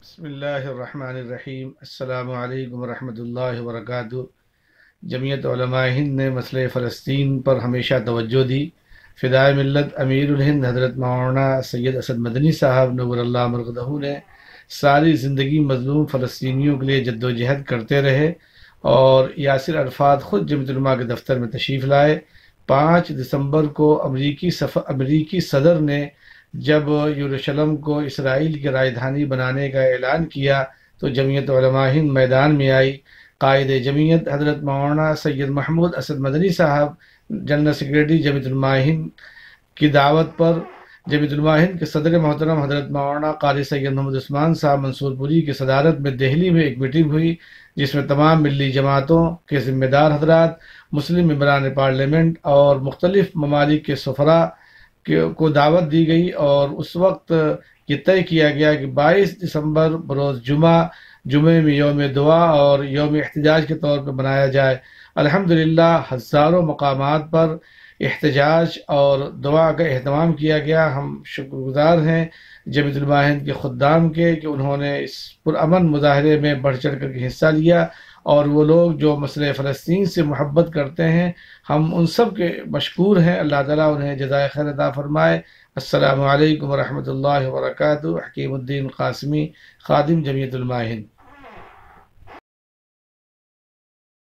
بسم اللہ الرحمن الرحیم۔ السلام علیکم ورحمۃ اللہ وبرکاتہ۔ جمعیت علماء ہند نے مسئلہ فلسطین پر ہمیشہ توجہ دی۔ فدائے ملت امیر الہند حضرت مولانا سید اسد مدنی صاحب نور اللہ مرقدہ نے ساری زندگی مظلوم فلسطینیوں کے لیے جد و جہد کرتے رہے، اور یاسر عرفات خود جمعیت علماء کے دفتر میں تشریف لائے۔ 5 دسمبر کو امریکی صدر نے جب یروشلم کو اسرائیل کی راجدھانی بنانے کا اعلان کیا تو جمعیت علماء ہند میدان میں آئی۔ قائد جمعیت حضرت مولانا سید محمود اسد مدنی صاحب جنرل سیکریٹری جمعیت علماء ہند کی دعوت پر جمعیت علماء ہند کے صدر محترم حضرت مولانا قاری سید محمد عثمان صاحب منصور پوری کی صدارت میں دہلی میں ایک میٹنگ ہوئی، جس میں تمام ملی جماعتوں کے ذمہ دار حضرات، مسلم ممبران پارلیمنٹ اور مختلف ممالک کے سفراء کو دعوت دی گئی، اور اس وقت یہ طے کیا گیا کہ 22 دسمبر بروز جمعے میں یوم دعا اور یوم احتجاج کے طور پر منایا جائے۔ الحمدللہ ہزاروں مقامات پر احتجاج اور دعا کا اہتمام کیا گیا۔ ہم شکر گزار ہیں جمعیت علماء ہند کے خدام کے کہ انہوں نے اس پرامن مظاہرے میں بڑھ چڑھ کر کے حصہ لیا، اور وہ لوگ جو مسئلہ فلسطین سے محبت کرتے ہیں، ہم ان سب کے مشکور ہیں۔ اللہ تعالیٰ انہیں جزائے خیر عطا فرمائے۔ السلام علیکم ورحمۃ اللہ وبرکاتہ۔ حکیم الدین قاسمی، خادم جمعیت علماء ہند۔